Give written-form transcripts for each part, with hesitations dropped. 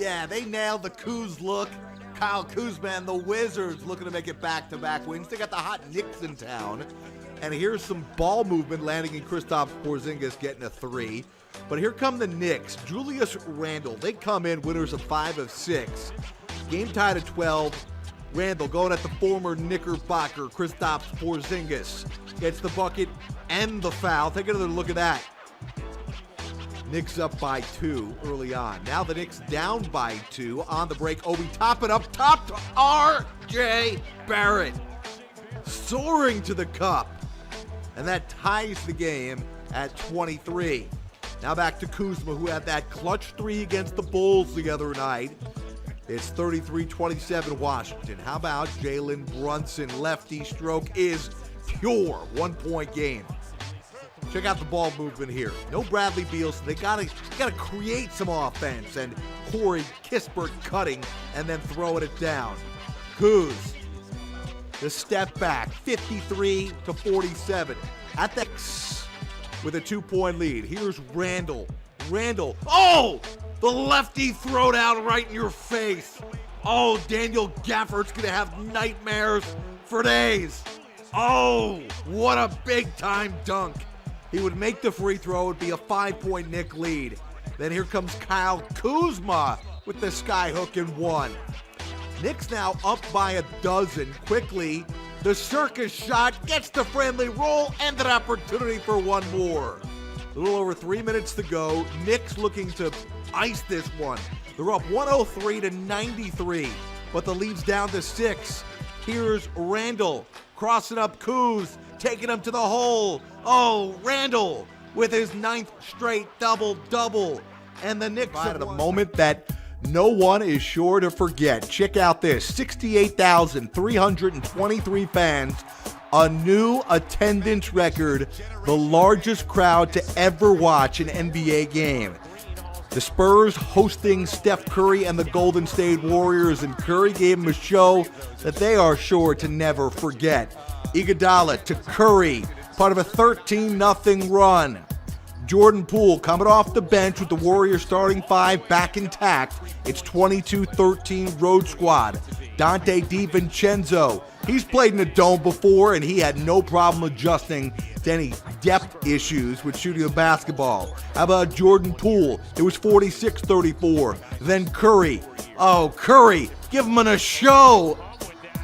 Yeah, they nailed the Kuz look. Kyle Kuzma and the Wizards looking to make it back-to-back wins. They got the hot Knicks in town. And here's some ball movement landing in Kristaps Porzingis getting a three. But here come the Knicks. Julius Randle, they come in winners of 5 of 6. Game tied at 12. Randle going at the former Knickerbocker, Kristaps Porzingis. Gets the bucket and the foul. Take another look at that. Knicks up by 2 early on. Now the Knicks down by 2 on the break. Obi top it up top to R.J. Barrett. Soaring to the cup. And that ties the game at 23. Now back to Kuzma, who had that clutch 3 against the Bulls the other night. It's 33-27 Washington. How about Jalen Brunson? Lefty stroke is pure. 1-point game. Check out the ball movement here. No Bradley Beal, so they gotta create some offense. And Corey Kispert cutting and then throwing it down. Kuz, the step back, 53-47. At the with a 2-point lead. Here's Randle. Oh! The lefty throwdown right in your face. Oh, Daniel Gafford's gonna have nightmares for days. Oh, what a big-time dunk. He would make the free throw. It would be a 5-point Knick lead. Then here comes Kyle Kuzma with the skyhook and 1. Knicks now up by a dozen. Quickly, the circus shot gets the friendly roll and an opportunity for one more. A little over 3 minutes to go. Knicks looking to ice this one. They're up 103-93, but the lead's down to 6. Here's Randle crossing up Kuz, taking him to the hole. Oh, Randle with his 9th straight double-double. And the Knicks are at a moment that no one is sure to forget. Check out this, 68,323 fans, a new attendance record, the largest crowd to ever watch an NBA game. The Spurs hosting Steph Curry and the Golden State Warriors, and Curry gave them a show that they are sure to never forget. Iguodala to Curry, part of a 13-0 run. Jordan Poole coming off the bench with the Warriors starting 5 back intact. It's 22-13 road squad. Dante DiVincenzo, he's played in a dome before and he had no problem adjusting to any depth issues with shooting the basketball. How about Jordan Poole? It was 46-34. Then Curry. Oh, Curry, give him a show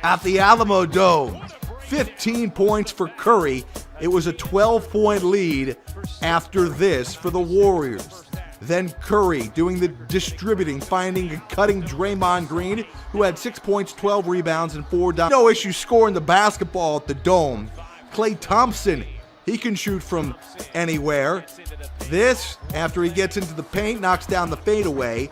at the Alamo Dome. 15 points for Curry. It was a 12-point lead after this for the Warriors. Then Curry doing the distributing, finding and cutting Draymond Green, who had 6 points, 12 rebounds, and 4 dimes. No issue scoring the basketball at the Dome. Klay Thompson, he can shoot from anywhere. This, after he gets into the paint, knocks down the fadeaway.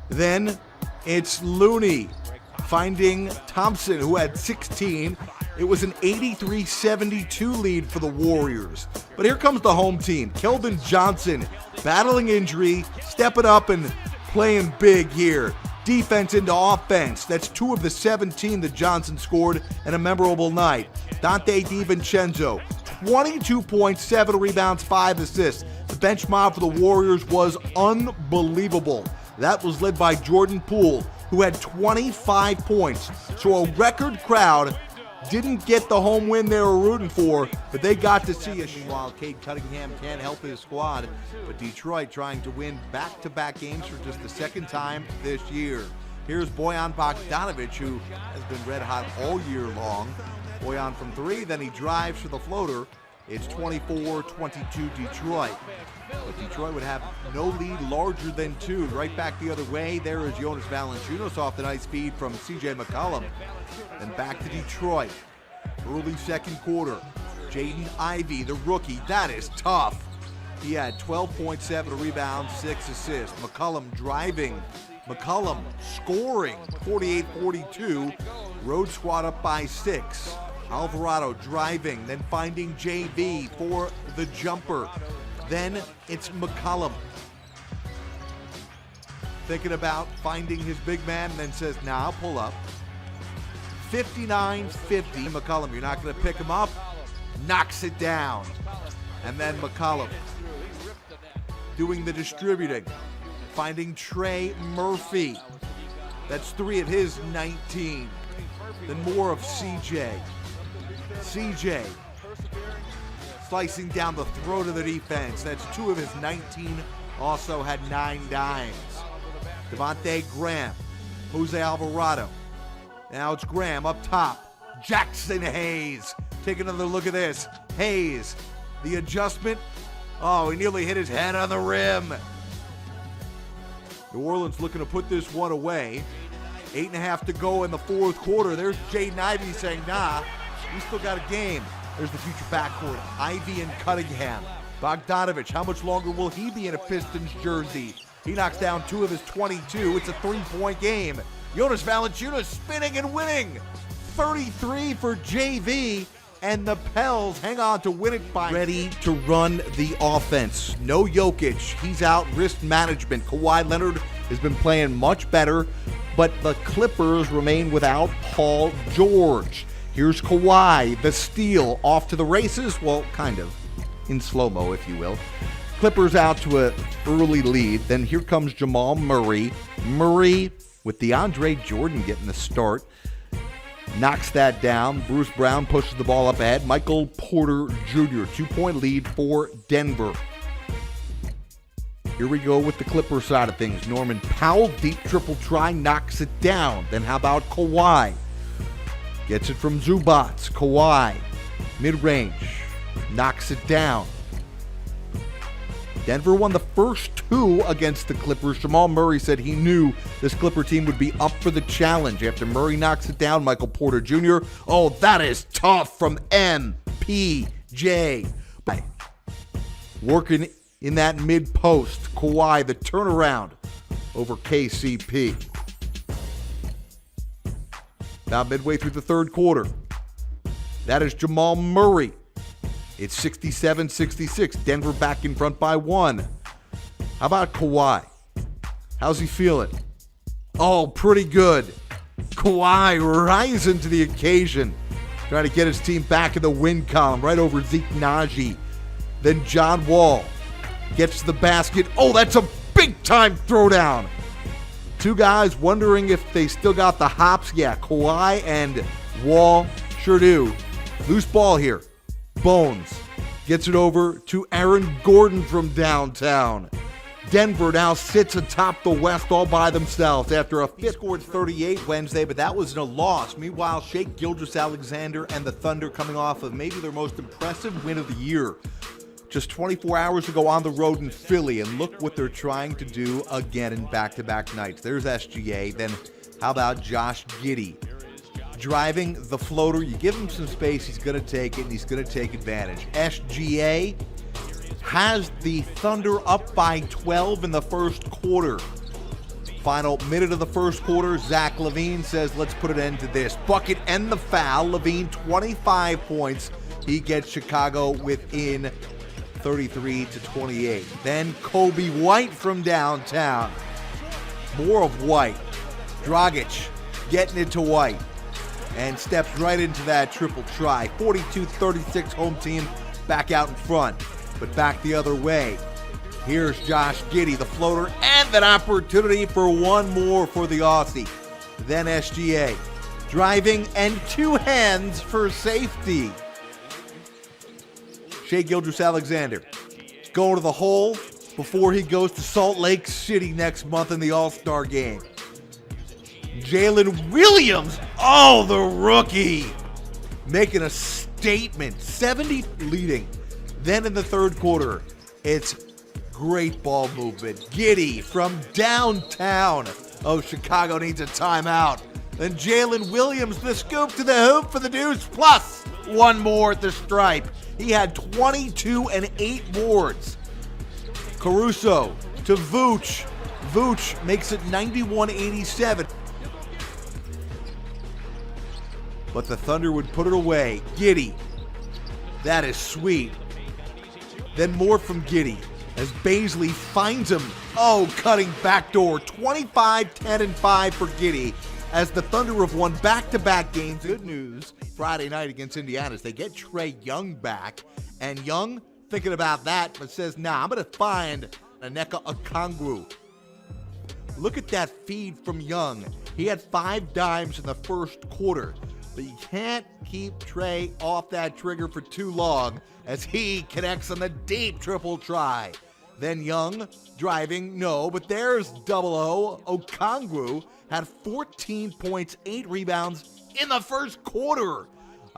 Then it's Looney finding Thompson, who had 16. It was an 83-72 lead for the Warriors. But here comes the home team. Keldon Johnson battling injury, stepping up and playing big here. Defense into offense. That's 2 of the 17 that Johnson scored in a memorable night. Dante DiVincenzo, 22 points, 7 rebounds, 5 assists. The bench mob for the Warriors was unbelievable. That was led by Jordan Poole, who had 25 points. So a record crowd didn't get the home win they were rooting for, but they got to see it. Meanwhile, Cade Cunningham can't help his squad, but Detroit trying to win back-to-back games for just the 2nd time this year. Here's Bojan Bogdanovic, who has been red hot all year long. Bojan from 3, then he drives for the floater. It's 24-22 Detroit. But Detroit would have no lead larger than 2. Right back the other way, there is Jonas Valanciunas off the nice feed from C.J. McCollum. Then back to Detroit. Early second quarter. Jaden Ivey, the rookie, that is tough. He had 12.7 rebounds, 6 assists. McCollum driving. McCollum scoring, 48-42. Road squad up by 6. Alvarado driving, then finding JV for the jumper. Then it's McCollum thinking about finding his big man, and then says, nah, I'll pull up. 59-50. McCollum, you're not going to pick him up. Knocks it down. And then McCollum doing the distributing. finding Trey Murphy. That's 3 of his 19. Then more of CJ. CJ slicing down the throat of the defense. That's 2 of his 19. Also had 9 dimes. Devontae Graham. Jose Alvarado. Now it's Graham up top. Jackson Hayes. Take another look at this. Hayes. The adjustment. Oh, he nearly hit his head on the rim. New Orleans looking to put this one away. 8.5 to go in the fourth quarter. There's Jaden Ivey saying, nah, we still got a game. There's the future backcourt. Ivey and Cunningham. Bogdanovich, how much longer will he be in a Pistons jersey? He knocks down 2 of his 22. It's a 3-point game. Jonas Valanciunas spinning and winning. 33 for JV. And the Pels hang on to win it by ready to run the offense. No Jokic. He's out. Wrist management. Kawhi Leonard has been playing much better, but the Clippers remain without Paul George. Here's Kawhi, the steal, off to the races. Well, kind of. In slow-mo, if you will. Clippers out to an early lead. Then here comes Jamal Murray. Murray with DeAndre Jordan getting the start. Knocks that down. Bruce Brown pushes the ball up ahead. Michael Porter Jr., 2-point lead for Denver. Here we go with the Clipper side of things. Norman Powell, deep triple try, knocks it down. Then how about Kawhi? Gets it from Zubats. Kawhi, mid-range, knocks it down. Denver won the first 2 against the Clippers. Jamal Murray said he knew this Clipper team would be up for the challenge. After Murray knocks it down, Michael Porter Jr. Oh, that is tough from MPJ. Working in that mid-post. Kawhi, the turnaround over KCP. Now midway through the third quarter. That is Jamal Murray. It's 67-66. Denver back in front by 1. How about Kawhi? How's he feeling? Oh, pretty good. Kawhi rising to the occasion. Trying to get his team back in the win column right over Zeke Naji. Then John Wall gets to the basket. Oh, that's a big-time throwdown. 2 guys wondering if they still got the hops. Yeah, Kawhi and Wall sure do. Loose ball here. Bones gets it over to Aaron Gordon from downtown. Denver now sits atop the West all by themselves after a fifth. Scored 38 Wednesday, but that was in a loss. Meanwhile, Shai Gilgeous-Alexander and the Thunder coming off of maybe their most impressive win of the year. Just 24 hours ago on the road in Philly, and look what they're trying to do again in back-to-back nights. There's SGA. Then how about Josh Giddey? Driving the floater, you give him some space, he's going to take it, and he's going to take advantage. SGA has the Thunder up by 12 in the first quarter. Final minute of the first quarter, Zach LaVine says, let's put an end to this. Bucket and the foul. LaVine, 25 points. He gets Chicago within 33-28. Then Kobe White from downtown. More of White. Dragic getting it to White. And steps right into that triple try. 42-36 home team back out in front. But back the other way. Here's Josh Giddey, the floater, and an opportunity for one more for the Aussie. Then SGA. Driving and 2 hands for safety. Shai Gilgeous-Alexander going to the hole before he goes to Salt Lake City next month in the All-Star game. Jalen Williams, oh, the rookie, making a statement, 70 leading. Then in the third quarter, it's great ball movement. Giddey from downtown. Oh, Chicago needs a timeout. Then Jalen Williams, the scoop to the hoop for the Deuce, plus one more at the stripe. He had 22 and 8 boards. Caruso to Vooch. Vooch makes it 91-87. But the Thunder would put it away. Giddey. That is sweet. Then more from Giddey as Baisley finds him. Oh, cutting backdoor. 25, 10, and 5 for Giddey as the Thunder have won back-to-back games. Good news, Friday night against Indiana, as they get Trae Young back. And Young thinking about that, but says, nah, I'm going to find Onyeka Okongwu. Look at that feed from Young. He had 5 dimes in the first quarter. But you can't keep Trey off that trigger for too long as he connects on the deep triple try. Then Young driving, no, but there's double O. Okongwu had 14 points, 8 rebounds in the first quarter.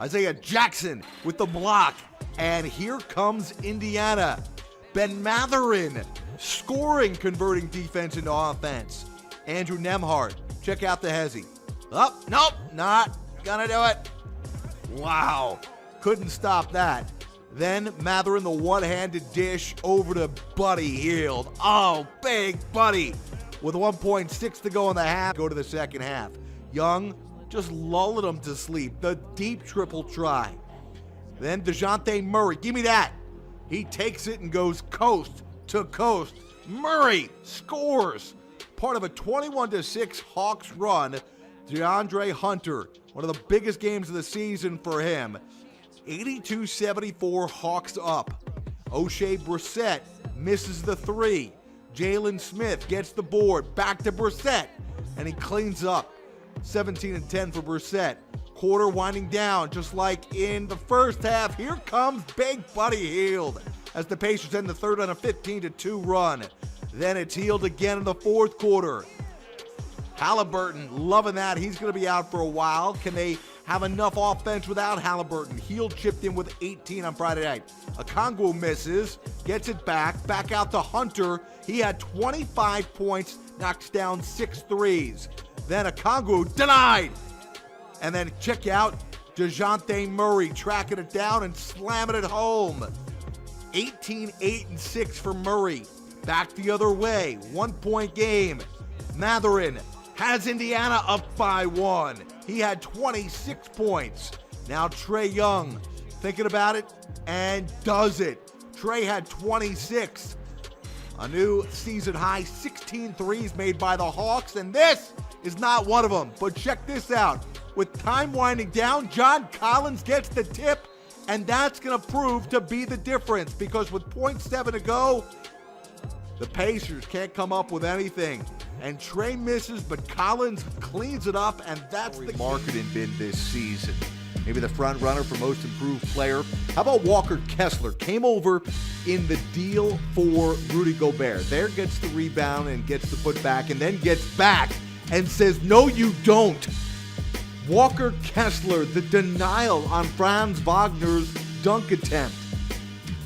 Isaiah Jackson with the block. And here comes Indiana. Ben Matherin scoring, converting defense into offense. Andrew Nembhard, check out the hezzy. Oh, nope, not gonna do it. Wow, couldn't stop that. Then Matherin, the one-handed dish over to Buddy Hield. Oh, big Buddy. With 1.6 to go in the half, go to the second half. Young just lulling him to sleep. The deep triple try. Then DeJounte Murray, give me that. He takes it and goes coast to coast. Murray scores. Part of a 21-6 Hawks run. DeAndre Hunter, one of the biggest games of the season for him. 82-74 Hawks up. O'Shea Brissett misses the 3. Jalen Smith gets the board. Back to Brissett. And he cleans up. 17-10 for Brissett. Quarter winding down just like in the first half. Here comes Big Buddy Hield as the Pacers end the third on a 15-2 run. Then it's Hield again in the fourth quarter. Halliburton loving that. He's going to be out for a while. Can they have enough offense without Halliburton? Hield chipped in with 18 on Friday night. Okongwu misses, gets it back out to Hunter. He had 25 points, knocks down 6 threes. Then Okongwu denied. And then check out DeJounte Murray tracking it down and slamming it home. 18, 8, and 6 for Murray. Back the other way, 1-point game. Matherin has Indiana up by 1. He had 26 points. Now Trey Young thinking about it and does it. Trey had 26. A new season high 16 threes made by the Hawks, and this is not one of them. But check this out. With time winding down, John Collins gets the tip, and that's going to prove to be the difference because with 0.7 to go, the Pacers can't come up with anything. And Trey misses, but Collins cleans it up, and that's the marketing been this season. Maybe the front runner for most improved player. How about Walker Kessler? Came over in the deal for Rudy Gobert. There gets the rebound and gets the putback, and then gets back and says, no, you don't. Walker Kessler, the denial on Franz Wagner's dunk attempt.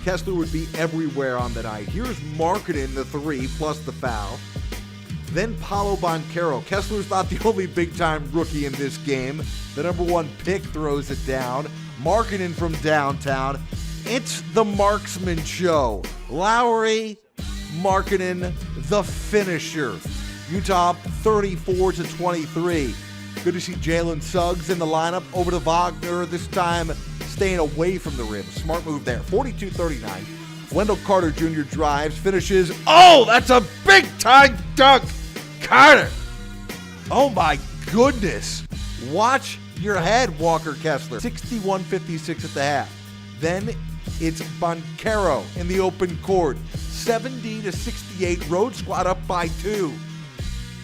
Kessler would be everywhere on the night. Here's Markkanen, the 3 plus the foul. Then Paolo Banchero. Kessler's not the only big-time rookie in this game. The number 1 pick throws it down. Markkanen from downtown. It's the Marksman show. Lowry, Markkanen, the finisher. Utah 34-23. Good to see Jalen Suggs in the lineup. Over to Wagner, this time staying away from the rim. Smart move there. 42-39. Wendell Carter Jr. drives, finishes. Oh, that's a big-time dunk. Carter. Oh, my goodness. Watch your head, Walker Kessler. 61-56 at the half. Then it's Banchero in the open court. 70-68. Road squad up by 2.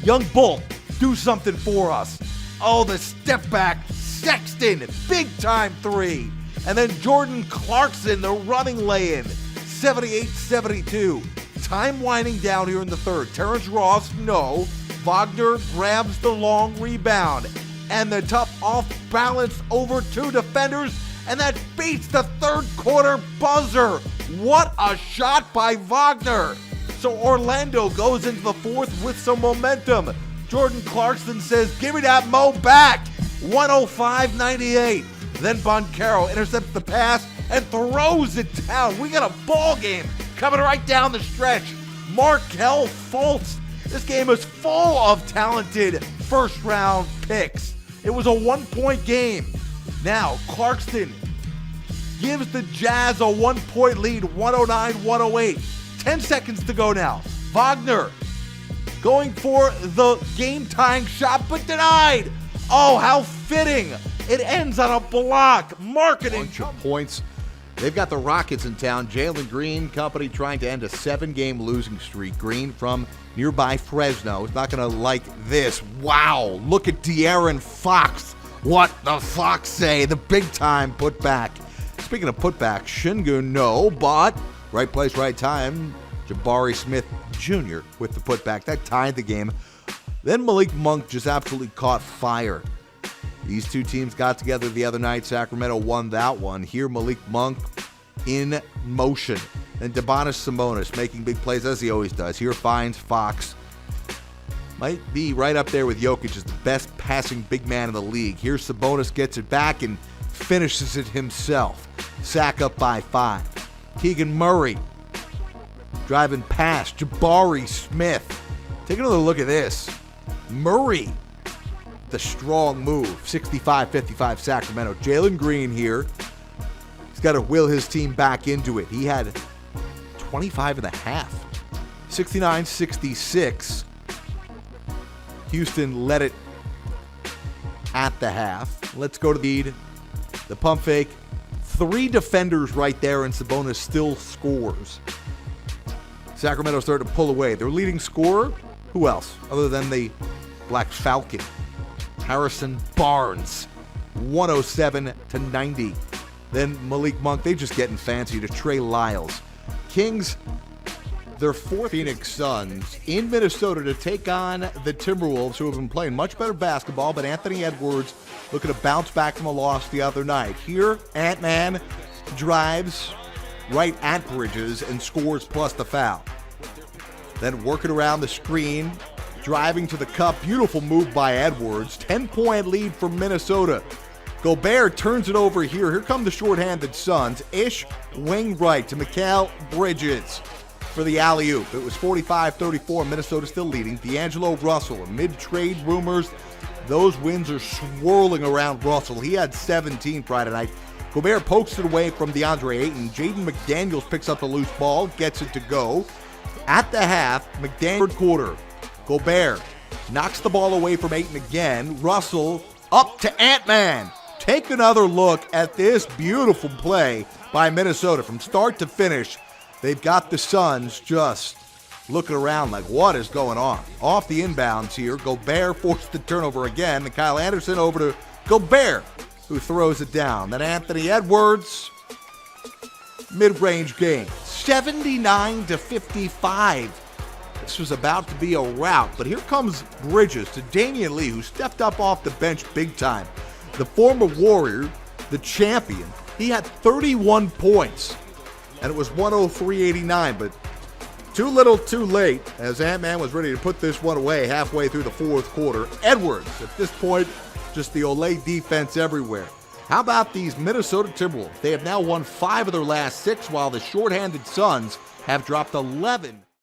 Young Bull, do something for us. Oh, the step back. Sexton, big-time 3. And then Jordan Clarkson, the running lay-in. 78-72. Time winding down here in the third. Terrence Ross, no. Wagner grabs the long rebound. And the tough off-balance over 2 defenders. And that beats the third quarter buzzer. What a shot by Wagner. So Orlando goes into the fourth with some momentum. Jordan Clarkson says, give me that Mo back. 105-98. Then Banchero intercepts the pass and throws it down. We got a ball game coming right down the stretch. Markelle Fultz. This game is full of talented first-round picks. It was a 1-point game. Now, Clarkson gives the Jazz a 1-point lead, 109-108. 10 seconds to go now. Wagner going for the game-tying shot, but denied. Oh, how fitting. It ends on a block. Marketing. Bunch of points They've got the Rockets in town. Jalen Green company trying to end a 7-game losing streak. Green from nearby Fresno is not going to like this. Wow, look at De'Aaron Fox. What the Fox say? The big-time putback. Speaking of putback, Şengün, no, but right place, right time. Jabari Smith Jr. with the putback. That tied the game. Then Malik Monk just absolutely caught fire. These two teams got together the other night. Sacramento won that one. Here, Malik Monk in motion. And Domantas Sabonis making big plays, as he always does. Here finds Fox. Might be right up there with Jokic as the best passing big man in the league. Here, Sabonis gets it back and finishes it himself. Sack up by 5. Keegan Murray driving past Jabari Smith. Take another look at this. Murray, the strong move. 65-55 Sacramento. Jalen Green here. He's got to will his team back into it. He had 25 and a half. 69-66. Houston led it at the half. Let's go to the lead. The pump fake. 3 defenders right there, and Sabonis still scores. Sacramento started to pull away. Their leading scorer, who else other than the Black Falcon? Harrison Barnes, 107-90. Then Malik Monk, they just getting fancy to Trey Lyles. Kings, their 4th Phoenix Suns in Minnesota to take on the Timberwolves, who have been playing much better basketball, but Anthony Edwards looking to bounce back from a loss the other night. Here, Ant-Man drives right at Bridges and scores plus the foul. Then working around the screen, driving to the cup. Beautiful move by Edwards. 10-point lead for Minnesota. Gobert turns it over here. Here come the shorthanded Suns. Ish wing right to Mikal Bridges for the alley-oop. It was 45-34. Minnesota still leading. D'Angelo Russell. Amid trade rumors, those winds are swirling around Russell. He had 17 Friday night. Gobert pokes it away from DeAndre Ayton. Jaden McDaniels picks up the loose ball, gets it to go. At the half, McDaniels, third quarter, Gobert knocks the ball away from Ayton again. Russell up to Ant-Man. Take another look at this beautiful play by Minnesota from start to finish. They've got the Suns just looking around like, what is going on? Off the inbounds here, Gobert forced the turnover again. And Kyle Anderson over to Gobert, who throws it down. Then Anthony Edwards, mid-range game, 79-55. This was about to be a rout, but here comes Bridges to Damian Lee, who stepped up off the bench big time. The former Warrior, the champion, he had 31 points, and it was 103-89, but too little, too late, as Ant-Man was ready to put this one away halfway through the 4th quarter. Edwards, at this point, just the Olay defense everywhere. How about these Minnesota Timberwolves? They have now won 5 of their last 6, while the shorthanded Suns have dropped 11.